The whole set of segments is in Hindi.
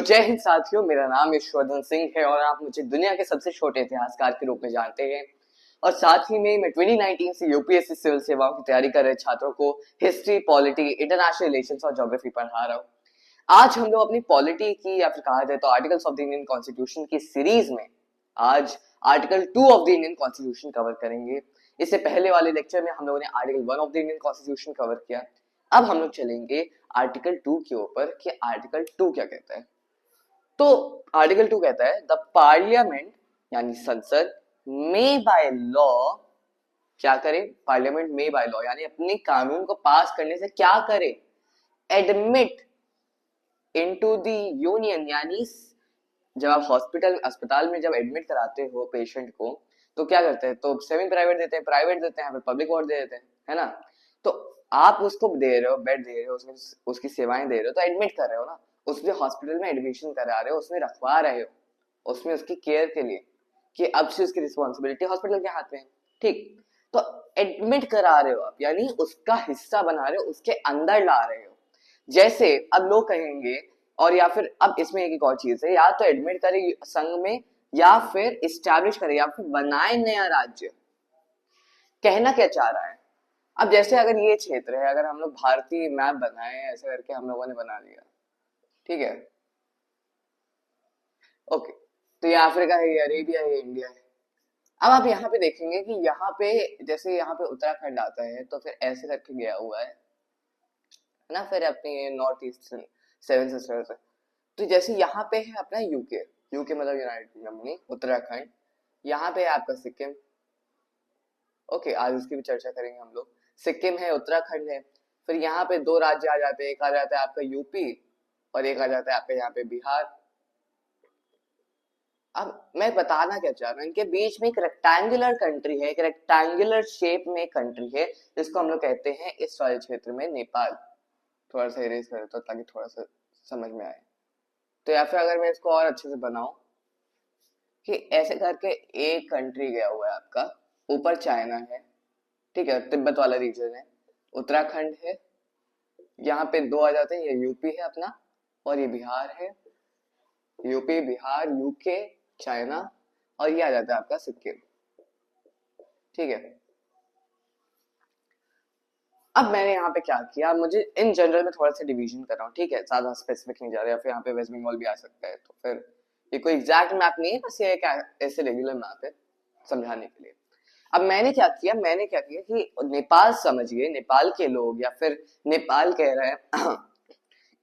जय हिंद साथियों, मेरा नाम यशवर्धन सिंह है और आप मुझे दुनिया के सबसे छोटे इतिहासकार के रूप में जानते हैं। और साथ ही में मैं 2019 से यूपीएससी सिविल सेवाओं की तैयारी कर रहे छात्रों को हिस्ट्री, पॉलिटी, इंटरनेशनल रिलेशंस और ज्योग्राफी पढ़ा रहा हूँ। आज हम लोग अपनी पॉलिटी की या फिर कहा जाए तो articles of the Indian constitution की सीरीज में आज article 2 of the Indian constitution cover करेंगे। इससे पहले वाले लेक्चर में हम लोगों ने article 1 of the Indian constitution cover किया। अब हम लोग चलेंगे आर्टिकल 2 के ऊपर कि आर्टिकल 2 क्या कहता है। तो आर्टिकल 2 कहता है द पार्लियामेंट यानी संसद में बाय लॉ क्या करे, पार्लियामेंट में बाय लॉ यानी अपने कानून को पास करने से क्या करे, एडमिट इनटू द यूनियन यानी जब आप हॉस्पिटल अस्पताल में जब एडमिट कराते हो पेशेंट को तो क्या करते हैं, तो सेमी प्राइवेट देते हैं, प्राइवेट देते हैं, फिर पब्लिक वार्ड दे देते हैं, है ना। तो आप उसको दे रहे हो, बेड दे रहे हो, उसकी सेवाएं दे रहे हो, तो एडमिट कर रहे हो ना, उसके हॉस्पिटल में एडमिशन करा रहे हो, उसमें रखवा रहे हो, उसमें उसकी केयर के लिए कि अब से उसकी रिस्पॉन्सिबिलिटी हॉस्पिटल के हाथ में है। ठीक, तो एडमिट करा रहे हो आप यानी उसका हिस्सा बना रहे हो, उसके अंदर ला रहे हो। जैसे अब लोग कहेंगे, और या फिर अब इसमें एक और चीज है, या तो एडमिट करे संघ में या फिर इस्टेब्लिश करे या फिर बनाए नया राज्य। कहना क्या चाह रहा है, अब जैसे अगर ये क्षेत्र है, अगर हम लोग भारतीय मैप बनाए ऐसे करके हम लोगों ने बना लिया, ठीक है, ओके, तो ये अफ्रीका है, ये अरेबिया है, ये इंडिया है। अब आप यहाँ पे देखेंगे कि यहाँ पे जैसे यहाँ पे उत्तराखंड आता है तो फिर ऐसे करके गया हुआ है ना, फिर अपनी नॉर्थ ईस्ट सेवन सिस्टर्स है। तो जैसे यहाँ पे है अपना यूके, यूके मतलब यूनाइटेड किंगडम नहीं, उत्तराखंड। यहाँ पे है आपका सिक्किम, ओके, आज इसकी भी चर्चा करेंगे हम लोग। सिक्किम है, उत्तराखंड है, फिर यहाँ पे दो राज्य आ जाते हैं, एक आ जाता है आपका यूपी और एक आ जाता है आपका यहाँ पे बिहार। अब मैं बताना क्या चाह रहा हूँ, इनके बीच में एक रेक्टेंगुलर कंट्री है, एक रेक्टेंगुलर शेप में कंट्री है जिसको हम लोग कहते हैं इस वाले क्षेत्र में नेपाल। थोड़ा सा इरेज कर देता हूँ ताकि थोड़ा सा समझ में आए। तो या फिर अगर मैं इसको और अच्छे से बनाऊं कि ऐसे करके एक कंट्री गया हुआ है आपका, ऊपर चाइना है, ठीक है, तिब्बत वाला रीजन है, उत्तराखंड है, यहाँ पे दो आ जाते हैं, ये यूपी है अपना और ये बिहार है, यूपी बिहार यूके चाइना, और ये आ जाता है आपका सिक्किम, ठीक है। अब मैंने यहाँ पे क्या किया, मुझे इन जनरल में थोड़ा सा डिवीजन कर रहा हूँ, ठीक है, ज्यादा स्पेसिफिक नहीं जा रहा, या फिर यहाँ पे वेस्ट बंगाल भी आ सकता है, तो फिर ये कोई एग्जैक्ट मैप नहीं है, बस ये एक ऐसे रेगुलर मैप है समझाने के लिए। अब मैंने क्या किया, कि नेपाल समझिए, नेपाल के लोग या फिर नेपाल कह रहे हैं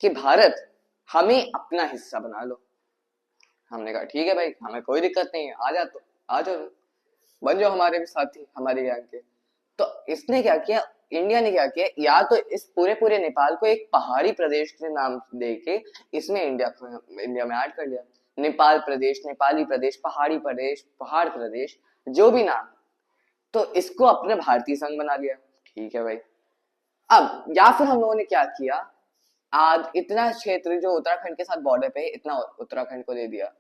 कि भारत हमें अपना हिस्सा बना लो। हमने कहा ठीक है भाई, हमें कोई दिक्कत नहीं है, आ जा, तो आ जाओ, बन जाओ हमारे भी साथी, हमारे गैंग के। तो इसने क्या किया, इंडिया ने क्या किया, या तो इस पूरे पूरे नेपाल को एक पहाड़ी प्रदेश के नाम देके इसमें इंडिया में ऐड कर लिया। नेपाल प्रदेश, नेपाली प्रदेश, पहाड़ी प्रदेश, पहाड़ प्रदेश, जो भी नाम, तो इसको अपने भारतीय संघ बना लिया। ठीक है भाई। अब या फिर हम लोगों ने क्या किया, आज इतना क्षेत्र जो उत्तराखंड के साथ बॉर्डर पे है, इतना उत्तराखंड को दे दिया,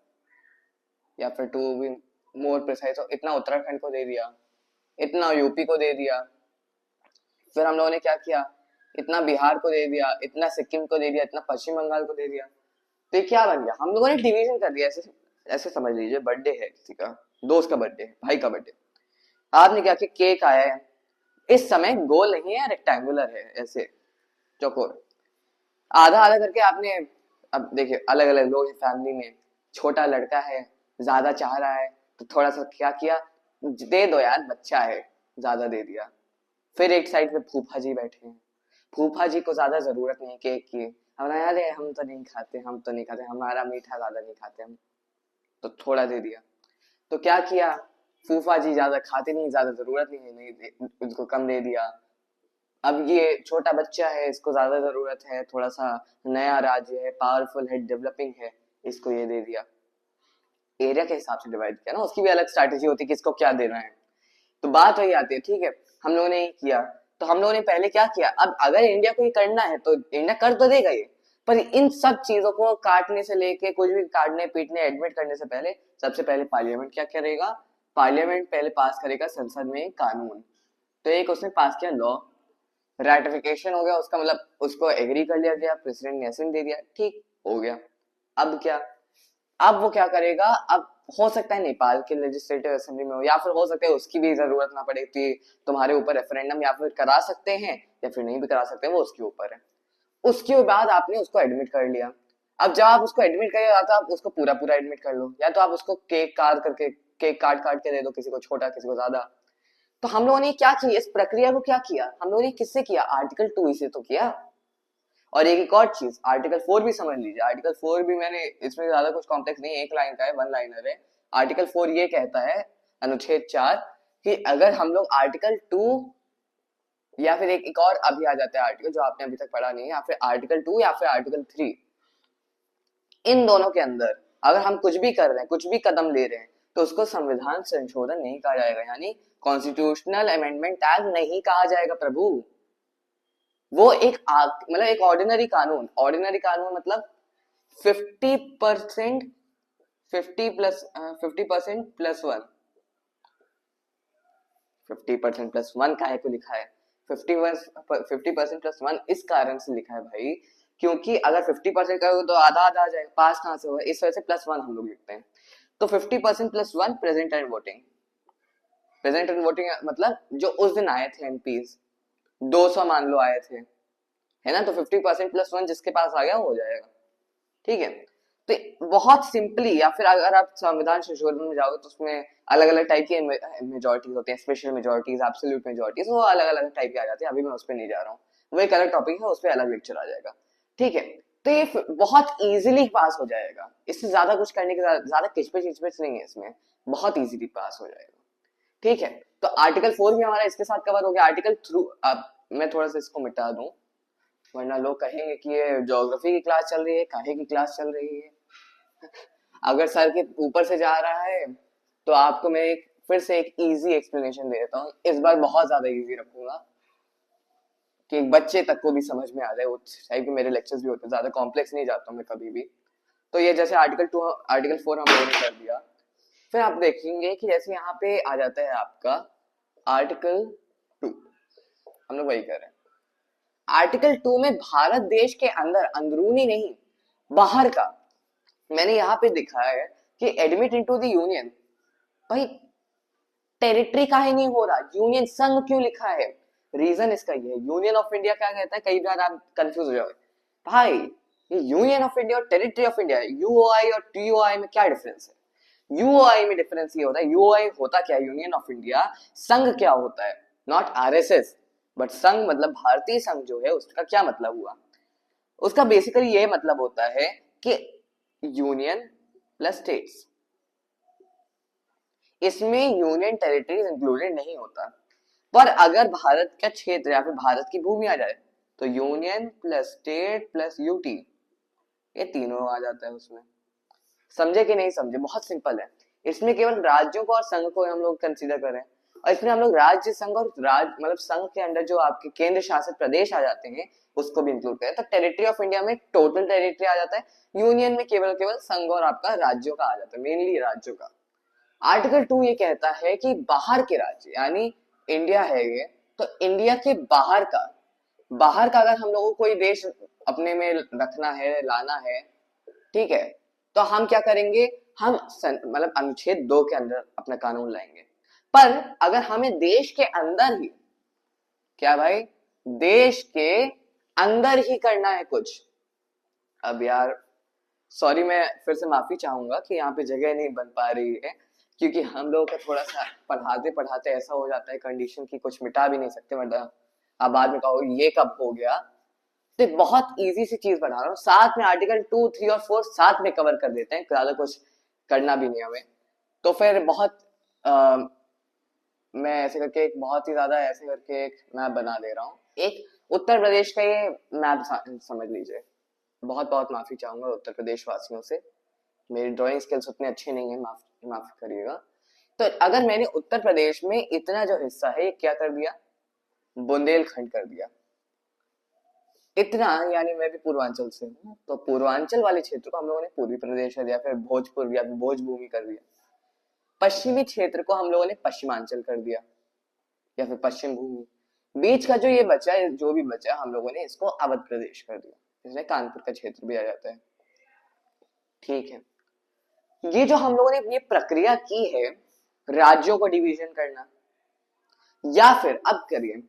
या फिर टू बी मोर प्रिसाइज इतना उत्तराखंड को दे दिया, इतना यूपी को दे दिया, फिर हम लोगों ने क्या किया, इतना बिहार को दे दिया, इतना सिक्किम को दे दिया, इतना पश्चिम बंगाल को दे दिया। तो ये क्या बन गया, हम लोगों ने डिवीजन कर दिया। ऐसे ऐसे समझ लीजिए, बर्थडे है किसी का, दोस्त का बर्थडे, भाई का बर्थडे, आपने क्या किया, केक आया है, इस समय गोल नहीं है, रेक्टेंगुलर है, ऐसे चौकोर, आधा आधा करके आपने। अब देखिए, अलग अलग लोग हैं फैमिली में, छोटा लड़का है, ज्यादा चाह रहा है, तो थोड़ा सा क्या किया, दे दो यार, बच्चा है, ज्यादा दे दिया। फिर एक साइड पे फूफा जी बैठे हैं, फूफा जी को ज्यादा जरूरत नहीं केक की, हम यार हम तो नहीं खाते, हम तो नहीं खाते, हमारा मीठा ज्यादा नहीं खाते हम, तो थोड़ा दे दिया। तो क्या किया, फूफा जी ज्यादा खाते नहीं, ज्यादा जरूरत नहीं है, नहीं उनको कम दे दिया। अब ये छोटा बच्चा है, इसको ज्यादा जरूरत है, थोड़ा सा नया राज्य है, पावरफुल है, डेवलपिंग है, इसको ये दे दिया। एरिया के हिसाब से डिवाइड किया ना, उसकी भी अलग स्ट्रैटेजी होती है किसको क्या देना है। तो बात वही आती है, ठीक है, हम लोगों ने ये किया। तो हम लोगों ने पहले क्या किया, अब अगर इंडिया को ये करना है तो इंडिया कर तो देगा ये, पर इन सब चीजों को काटने से लेके कुछ भी काटने पीटने एडमिट करने से पहले सबसे पहले पार्लियामेंट क्या करेगा, पार्लियामेंट पहले पास करेगा संसद में कानून। तो एक उसने पास किया लॉ, रेटिफिकेशन हो गया उसका, मतलब उसको एग्री कर लिया गया, प्रेसिडेंट ने असेंट दे दिया, ठीक हो गया। अब क्या, अब वो क्या करेगा, अब हो सकता है नेपाल के लेजिस्लेटिव असेंबली में हो, या फिर हो सकता है उसकी भी जरूरत ना पड़े कि तुम्हारे ऊपर रेफरेंडम या फिर करा सकते हैं या फिर नहीं भी करा सकते, वो उसके ऊपर है। उसके बाद आपने उसको एडमिट कर लिया। अब जब आप उसको एडमिट करिए, या तो आप उसको पूरा पूरा एडमिट कर लो, या तो आप उसको केक काट काट के दे दो, किसी को छोटा किसी को ज्यादा। तो हम लोगों ने क्या किया, इस प्रक्रिया को क्या किया हम लोगों ने, किससे किया, आर्टिकल 2 से तो किया। और एक और चीज, आर्टिकल 4 भी समझ लीजिए। आर्टिकल 4 भी मैंने, इसमें ज्यादा कुछ कॉम्प्लेक्स नहीं, एक लाइन का है, वन लाइनर है। आर्टिकल 4 ये कहता है, अनुच्छेद 4, कि अगर हम लोग आर्टिकल 2 या फिर एक और अभी आ जाता है आर्टिकल जो आपने अभी तक पढ़ा नहीं है, या फिर आर्टिकल 2 या फिर आर्टिकल 3, इन दोनों के अंदर अगर हम कुछ भी कर रहे हैं, कुछ भी कदम ले रहे हैं, तो उसको संविधान संशोधन नहीं कहा जाएगा, यानी कॉन्स्टिट्यूशनल अमेंडमेंट एक्ट नहीं कहा जाएगा प्रभु। वो एक मतलब एक ऑर्डिनरी कानून, ऑर्डिनरी कानून मतलब 50% 50% प्लस वन, 50% प्लस वन काहे को लिखा है, 50% प्लस वन इस कारण से लिखा है भाई, क्योंकि अगर 50% करोगे तो आधा आधा आ जाएगा, पास कहां से होगा, इस वजह से प्लस वन हम लोग लिखते हैं। तो 50% plus one present and voting, present and voting मतलब जो उस दिन आए थे एमपीज, 200 मान लो आए थे, है ना, तो 50% प्लस वन जिसके पास आ गया हो जाएगा, ठीक है। तो बहुत सिंपली, या फिर अगर आप संविधान संशोधन में जाओगे तो उसमें अलग अलग टाइप की मेजोरिटीज होती हैं, स्पेशल मेजोरिटीज, एब्सोल्यूट मेजोरिटीज, वो अलग अलग टाइप के आ जाते हैं, अभी मैं उस पर नहीं जा रहा हूँ, वो एक अलग टॉपिक है, उस पर अलग लेक्चर आ जाएगा, ठीक है। तो ये बहुत इजीली पास हो जाएगा, इससे ज्यादा कुछ करने की ज्यादा किचपिच नहीं है इसमें, बहुत इजीली पास हो जाएगा, ठीक है। तो आर्टिकल 4 भी हमारा इसके साथ कवर हो गया। आर्टिकल थ्रू, अब मैं थोड़ा सा इसको मिटा दूं, वरना लोग कहेंगे कि ये ज्योग्राफी की क्लास चल रही है, काहे की क्लास चल रही है। अगर सर के ऊपर से जा रहा है तो आपको मैं एक फिर से एक इजी एक्सप्लेनेशन दे देता हूँ, इस बार बहुत ज्यादा इजी रखूंगा कि एक बच्चे तक को भी समझ में आ जाए, उस टाइप के मेरे लेक्चर्स भी होते हैं, ज्यादा कॉम्प्लेक्स नहीं जाता हूँ मैं कभी भी। तो ये जैसे आर्टिकल 2 आर्टिकल 4 हम लोगों ने कर दिया, फिर आप देखेंगे कि जैसे यहाँ पे आ जाता है आपका आर्टिकल 2, हम लोग वही कर रहे हैं। आर्टिकल 2 में भारत देश के अंदर, अंदरूनी नहीं, बाहर का, मैंने यहाँ पे दिखा है कि एडमिट इनटू द यूनियन, भाई टेरिटरी का ही नहीं हो रहा, यूनियन संघ क्यों लिखा है, रीजन इसका ये है। यूनियन ऑफ इंडिया क्या कहता है, कई बार आप कंफ्यूज हो जाओगे, भाई ये यूनियन ऑफ इंडिया और टेरिटरी ऑफ इंडिया, यूओआई और टीओआई में क्या डिफरेंस है। यूओआई में डिफरेंस ये होता है, यूओआई होता क्या है, यूनियन ऑफ इंडिया, संघ क्या होता है, नॉट आरएसएस, बट संघ मतलब भारतीय संघ जो है, उसका क्या मतलब हुआ, उसका बेसिकली ये मतलब होता है कि यूनियन प्लस स्टेट्स, इसमें यूनियन टेरिटरीज इंक्लूडेड नहीं होता। पर अगर भारत का क्षेत्र या फिर भारत की भूमि आ जाए तो union plus state plus UT, ये तीनों आ जाता है उसमें। समझे कि नहीं समझे, बहुत सिंपल है। इसमें केवल राज्यों को और संघ को हम लोग कंसीडर करें, और इसमें हम लोग राज्य संघ और राज्य मतलब संघ के अंदर जो आपके केंद्र शासित प्रदेश आ जाते हैं उसको भी इंक्लूड करें, तो टेरिटरी ऑफ इंडिया में टोटल टेरिटरी आ जाता है, यूनियन में केवल केवल संघ और आपका राज्यों का आ जाता है, मेनली राज्यों का। आर्टिकल 2 ये कहता है कि बाहर के राज्य, यानी इंडिया है ये, तो इंडिया के बाहर का, बाहर का अगर हम लोगों को कोई देश अपने में रखना है, लाना है, ठीक है, तो हम क्या करेंगे, हम मतलब अनुच्छेद 2 के अंदर अपना कानून लाएंगे। पर अगर हमें देश के अंदर ही, क्या भाई, देश के अंदर ही करना है कुछ, अब यार सॉरी, मैं फिर से माफी चाहूंगा कि यहाँ पे जगह नहीं बन पा रही है, क्योंकि हम लोगों का थोड़ा सा पढ़ाते पढ़ाते ऐसा हो जाता है कंडीशन की कुछ मिटा भी नहीं सकते, मतलब आप बाद में कहो ये कब हो गया। तो बहुत इजी सी चीज बना रहा हूँ, साथ में आर्टिकल 2, 3 और 4 साथ में कवर कर देते हैं, ज्यादा कुछ करना भी नहीं हमें। तो फिर बहुत मैं ऐसे करके एक बहुत ही ज्यादा ऐसे करके एक मैप बना दे रहा हूँ, एक उत्तर प्रदेश का ये मैप समझ लीजिए। बहुत बहुत माफी चाहूंगा उत्तर प्रदेश वासियों से, मेरी ड्राइंग स्किल्स उतने अच्छे नहीं है, माफ करिएगा। तो अगर मैंने उत्तर प्रदेश में इतना जो हिस्सा है ये क्या कर दिया, बुंदेलखंड कर दिया, इतना, यानी मैं भी पूर्वांचल से हूँ, तो पूर्वांचल वाले क्षेत्र को हम लोगों ने पूर्वी प्रदेश कर दिया, फिर भोजपुर या फिर भोजभूमि कर दिया। पश्चिमी क्षेत्र को हम लोगों ने पश्चिमांचल कर दिया या फिर पश्चिम भूमि। बीच का जो ये बचा है, जो भी बचा हम लोगों ने इसको अवध प्रदेश कर दिया, इसमें कानपुर का क्षेत्र भी आ जाता है। ठीक है, ये जो हम लोगों ने ये प्रक्रिया की है राज्यों को डिवीजन करना, या फिर अब करिए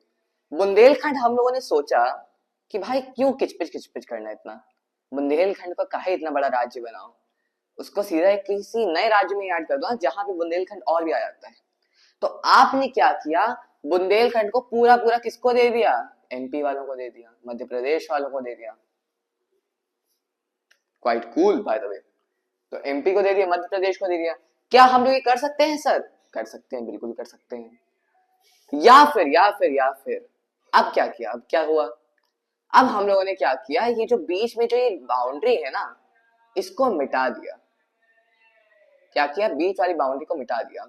बुंदेलखंड, हम लोगों ने सोचा कि भाई क्यों किचपिच किचपिच करना इतना, बुंदेलखंड को काहे इतना बड़ा राज्य बनाओ, उसको सीधा किसी नए राज्य में ऐड कर दो जहां पे बुंदेलखंड और भी आ जाता है। तो आपने क्या किया, बुंदेलखंड को पूरा पूरा किसको दे दिया, एमपी वालों को दे दिया, मध्य प्रदेश वालों को दे दिया। Quite cool by the way. तो एमपी को दे दिया, मध्य प्रदेश को दे दिया। क्या हम लोग ये कर सकते हैं सर? कर सकते हैं, बिल्कुल कर सकते हैं। या फिर अब क्या किया, अब क्या हुआ, अब हम लोगों ने क्या किया, ये जो बीच में जो ये बाउंड्री है ना, इसको मिटा दिया। क्या किया, बीच वाली बाउंड्री को मिटा दिया।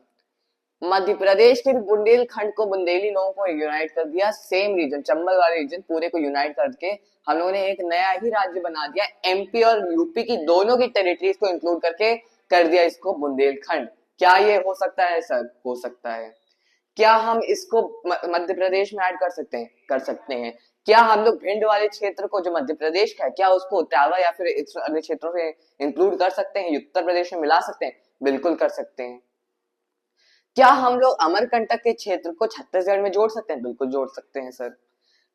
मध्य प्रदेश के भी बुंदेलखंड को, बुंदेली लोगों को यूनाइट कर दिया, सेम रीजन, चंबल वाले रीजन पूरे को यूनाइट करके हम लोगों ने एक नया ही राज्य बना दिया, एमपी और यूपी की दोनों की टेरिटरीज को इंक्लूड करके कर दिया इसको बुंदेलखंड। क्या ये हो सकता है सर? हो सकता है। क्या हम इसको मध्य प्रदेश में ऐड कर सकते हैं? कर सकते हैं। क्या हम लोग भिंड वाले क्षेत्र को जो मध्य प्रदेश का है, क्या उसको इटावा या फिर अन्य क्षेत्रों से इंक्लूड कर सकते हैं, उत्तर प्रदेश में मिला सकते हैं? बिल्कुल कर सकते हैं। क्या हम लोग अमरकंटक के क्षेत्र को छत्तीसगढ़ में जोड़ सकते हैं? बिल्कुल जोड़ सकते हैं सर।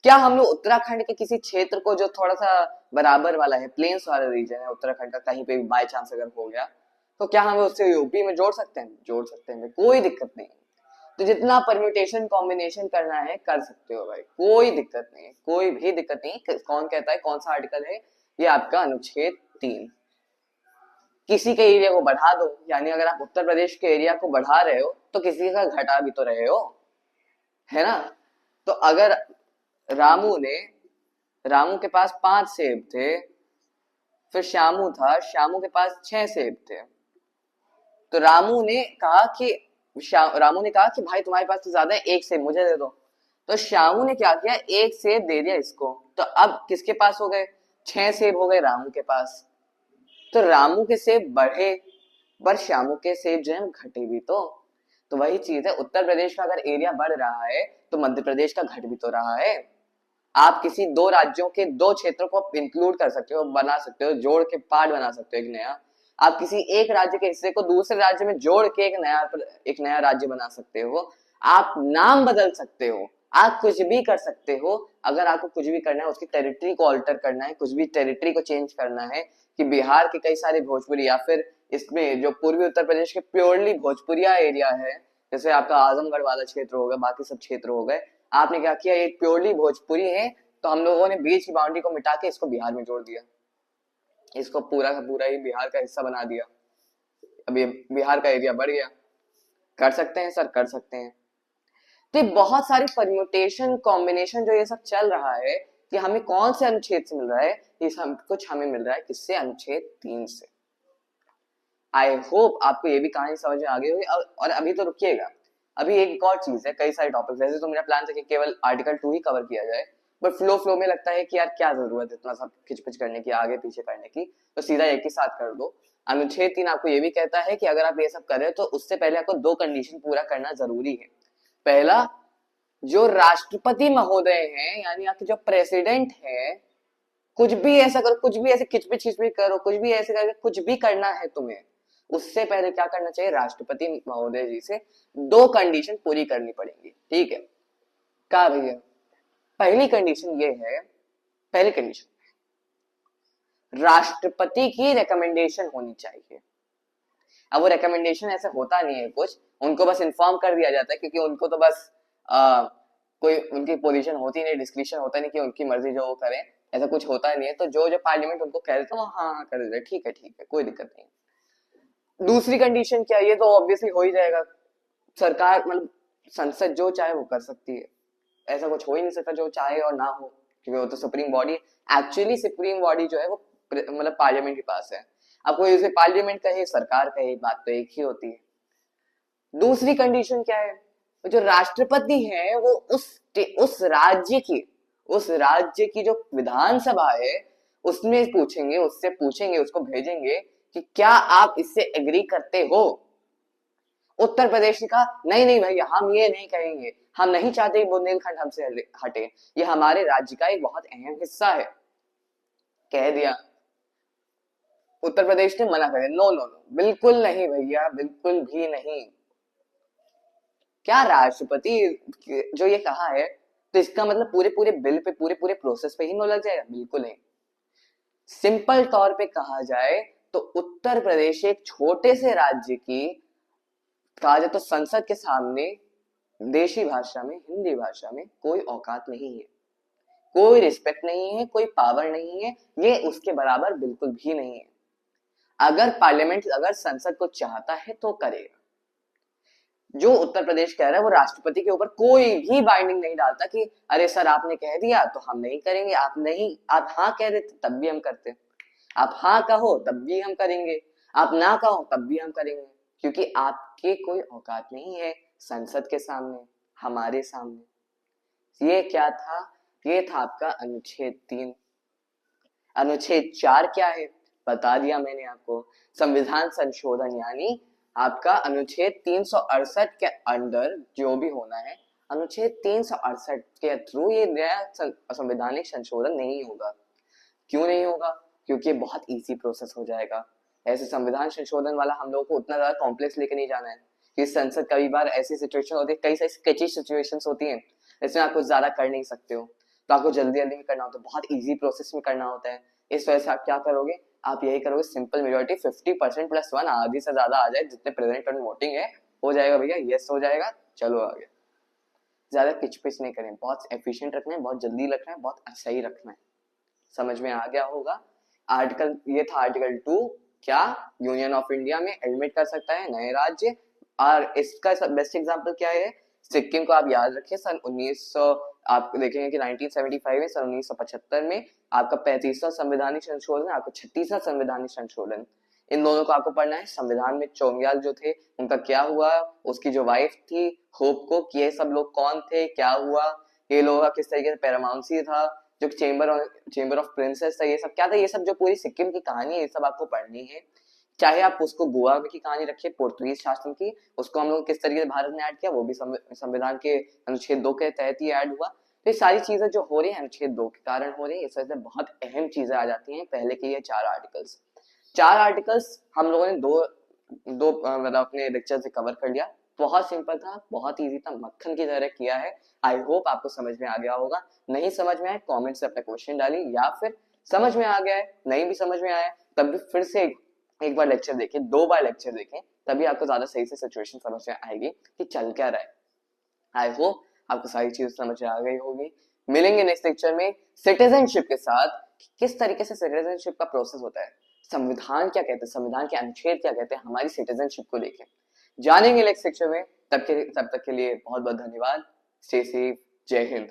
क्या हम लोग उत्तराखंड के किसी क्षेत्र को जो थोड़ा सा बराबर वाला है, प्लेन्स वाला रीजन है उत्तराखंड का, कहीं पे भी बाय चांस अगर हो गया, तो क्या हम उससे यूपी में जोड़ सकते हैं? जोड़ सकते हैं, कोई दिक्कत नहीं। तो जितना परम्यूटेशन कॉम्बिनेशन करना है कर सकते हो भाई, कोई दिक्कत नहीं, कोई भी दिक्कत नहीं। कौन कहता है, कौन सा आर्टिकल है ये? आपका अनुच्छेद 3। किसी के एरिया को बढ़ा दो, यानी अगर आप उत्तर प्रदेश के एरिया को बढ़ा रहे हो तो किसी का घटा भी तो रहे हो, है ना। तो अगर रामू के पास 5 सेब थे, फिर श्यामू था, श्यामू के पास 6 सेब थे, तो रामू ने कहा कि भाई तुम्हारे पास तो ज्यादा है, एक सेब मुझे दे दो। तो श्यामू ने क्या किया, एक सेब दे दिया इसको। तो अब किसके पास हो गए? 6 सेब हो गए रामू के पास। तो रामू के सेब बढ़े, पर श्यामू के सेब जो है घटे भी तो वही चीज है, उत्तर प्रदेश का अगर एरिया बढ़ रहा है तो मध्य प्रदेश का घट भी तो रहा है। आप किसी दो राज्यों के दो क्षेत्रों को इंक्लूड कर सकते हो, बना सकते हो, जोड़ के पार्ट बना सकते हो एक नया। आप किसी एक राज्य के हिस्से को दूसरे राज्य में जोड़ के एक नया राज्य बना सकते हो। आप नाम बदल सकते हो, आप कुछ भी कर सकते हो। अगर आपको कुछ भी करना है, उसकी टेरिटरी को ऑल्टर करना है, कुछ भी टेरिटरी को चेंज करना है, कि बिहार के कई सारे भोजपुरी या फिर इसमें जो पूर्वी उत्तर प्रदेश के प्योरली भोजपुरिया एरिया है, जैसे आपका आजमगढ़ वाला क्षेत्र होगा, बाकी सब क्षेत्र हो गए, आपने क्या किया, एक प्योरली भोजपुरी है, तो हम लोगों ने बीच की बाउंड्री को मिटा के इसको बिहार में जोड़ दिया, इसको पूरा का पूरा ही बिहार का हिस्सा बना दिया। अब ये बिहार का एरिया बढ़ गया। कर सकते हैं सर, कर सकते हैं। तो बहुत सारी परम्यूटेशन कॉम्बिनेशन जो ये सब चल रहा है कि हमें कौन से अनुच्छेद से मिल रहा है, ये सब कुछ हमें मिल रहा है किससे? अनुच्छेद 3 से। आई होप आपको ये भी कहानी समझ में आ गई होगी। और अभी तो रुकिएगा, अभी एक और चीज है, कई सारे टॉपिक, वैसे तो मेरा प्लान था कि केवल आर्टिकल 2 ही कवर किया जाए, बट फ्लो में लगता है कि यार क्या जरूरत है इतना सब खिचपिच करने की, आगे पीछे करने की, तो सीधा एक ही साथ कर दो। अनुच्छेद 3 आपको ये भी कहता है कि अगर आप ये सब करें तो उससे पहले आपको 2 कंडीशन पूरा करना जरूरी है। पहला, जो राष्ट्रपति महोदय हैं, यानी आपके जो प्रेसिडेंट है, कुछ भी ऐसा करो, कुछ भी ऐसे खिचपिच करो, कुछ भी ऐसे करके कुछ भी करना है तुम्हें, उससे पहले क्या करना चाहिए? राष्ट्रपति महोदय जी से 2 कंडीशन पूरी करनी पड़ेंगी। ठीक है, क्या भैया? पहली कंडीशन ये है, पहली कंडीशन, राष्ट्रपति की रिकमेंडेशन होनी चाहिए। अब वो रिकमेंडेशन ऐसे होता नहीं है कुछ, उनको बस इन्फॉर्म कर दिया जाता है, क्योंकि उनको तो बस कोई उनकी पोजीशन होती नहीं, डिस्क्रिप्शन होता नहीं कि उनकी मर्जी जो वो करें, ऐसा कुछ होता नहीं है। तो जो जो पार्लियामेंट उनको कह देते हैं वो हाँ कर देते हैं, ठीक है, कोई दिक्कत नहीं। दूसरी कंडीशन क्या है, ये तो ऑब्वियसली हो ही जाएगा, सरकार मतलब संसद जो चाहे वो कर सकती है, ऐसा कुछ हो ही नहीं सकता जो चाहे और ना हो, क्योंकि वो तो supreme body, actually supreme body जो है वो मतलब पार्लियामेंट के पास है। अब कोई उसे पार्लियामेंट कहे, सरकार कहे, बात तो एक ही होती है। दूसरी कंडीशन क्या है, जो राष्ट्रपति है वो उस राज्य की जो विधानसभा है उसमें पूछेंगे, उससे पूछेंगे, उसको भेजेंगे कि क्या आप इससे एग्री करते हो। उत्तर प्रदेश ने कहा नहीं नहीं भैया, हम ये नहीं कहेंगे, हम नहीं चाहते बुंदेलखंड हमसे हटे, ये हमारे राज्य का एक बहुत अहम हिस्सा है, कह दिया। उत्तर प्रदेश ने मना कर दिया, नो नो नो, बिल्कुल नहीं भैया, बिल्कुल भी नहीं। क्या राष्ट्रपति जो ये कहा है तो इसका मतलब पूरे पूरे बिल पे, पूरे पूरे प्रोसेस पे ही नो लग जाएगा? बिल्कुल नहीं। सिंपल तौर पे कहा जाए तो उत्तर प्रदेश एक छोटे से राज्य की, कहा जाए तो संसद के सामने देशी भाषा में, हिंदी भाषा में कोई औकात नहीं है, कोई रिस्पेक्ट नहीं है, कोई पावर नहीं है, ये उसके बराबर बिल्कुल भी नहीं है। अगर पार्लियामेंट, अगर संसद को चाहता है तो करेगा। जो उत्तर प्रदेश कह रहा है वो राष्ट्रपति के ऊपर कोई भी बाइंडिंग नहीं डालता कि अरे सर आपने कह दिया तो हम नहीं करेंगे, आप नहीं, आप हाँ कह देते तब भी हम करते, आप हाँ कहो तब भी हम करेंगे, आप ना कहो तब भी हम करेंगे, क्योंकि आपके कोई औकात नहीं है संसद के सामने, हमारे सामने। ये क्या था? ये था आपका अनुच्छेद 3। अनुच्छेद 4 क्या है बता दिया मैंने आपको, संविधान संशोधन, यानी आपका अनुच्छेद 368 के अंदर जो भी होना है, अनुच्छेद 368 के थ्रू ये नया संवैधानिक संशोधन नहीं होगा। क्यों नहीं होगा? क्योंकि बहुत इजी प्रोसेस हो जाएगा। ऐसे संविधान संशोधन वाला हम लोगों को उतना ज्यादा कॉम्प्लेक्स लेके नहीं जाना है कि संसद कई बार ऐसी सिचुएशन होती है, कई सारी स्केची सिचुएशंस होती हैं, इसमें आप कुछ ज्यादा कर नहीं सकते हो, तो आपको जल्दी जल्दी में करना होता है, बहुत इजी प्रोसेस में करना होता है। इस वजह से आप क्या करोगे? आप यही करोगे, सिंपल मेजोरिटी 50% प्लस 1, आधी से ज्यादा आ जाए, जितने प्रेजेंट और वोटिंग है हो जाएगा भैया, यस हो जाएगा, चलो आगे। ज्यादा किच पिच नहीं करें, बहुत एफिशिएंट रखना है, बहुत जल्दी रखना है, बहुत सही रखना है। समझ में आ गया होगा? आर्टिकल, ये था आर्टिकल 2, क्या यूनियन ऑफ इंडिया में एडमिट कर सकता है नए राज्य। और इसका बेस्ट एग्जांपल क्या है? सिक्किम को आप याद रखिए, सन 1900, आप देखेंगे कि 1975 में, सन 1975 में आपका 35वां संवैधानिक संशोधन, आपका 36वां संवैधानिक संशोधन, इन दोनों को आपको पढ़ना है। संविधान में चोंग्याल जो थे उनका क्या हुआ, उसकी जो वाइफ थी होप को, ये सब लोग कौन थे, क्या हुआ, ये लोग किस तरीके से पैरामाउंसी था, जो चेंबर ऑफ प्रिंसेस था, ये सब क्या था, ये सब जो पूरी सिक्किम की कहानी है, ये सब आपको पढ़नी है। चाहे आप उसको गोवा की कहानी रखिए, पोर्तुगीज शासन की, उसको हम लोग किस तरीके से भारत ने ऐड किया, वो भी संविधान के अनुच्छेद 2 के तहत ही ऐड हुआ। तो ये सारी चीजें जो हो रही है अनुच्छेद 2 के कारण हो रही है, इस वजह से बहुत अहम चीजें आ जाती हैं पहले के ये 4 आर्टिकल्स हम लोगों ने दो मतलब अपने लेक्चर से कवर कर लिया। बहुत सिंपल था, बहुत इजी था, मक्खन की तरह किया है। आई होप आपको समझ में आ गया होगा। नहीं समझ में आए कमेंट से अपना क्वेश्चन डालिए, या फिर समझ में आ गया है, नहीं भी समझ में आया तब भी फिर से एक बार लेक्चर देखें, 2 बार लेक्चर देखें, तभी आपको ज्यादा सही से सिचुएशन समझ में आएगी कि चल क्या रहा है। आई होप आपको सारी चीज समझ में आ गई होगी। मिलेंगे नेक्स्ट लेक्चर में सिटीजनशिप के साथ, किस तरीके से सिटीजनशिप का प्रोसेस होता है, संविधान क्या कहते हैं, संविधान के अनुच्छेद क्या कहते हैं हमारी सिटीजनशिप को लेके जानेंगे नेक्स्ट लेक्चर में। तब तक के लिए बहुत बहुत धन्यवाद। Stay safe. जय हिंद।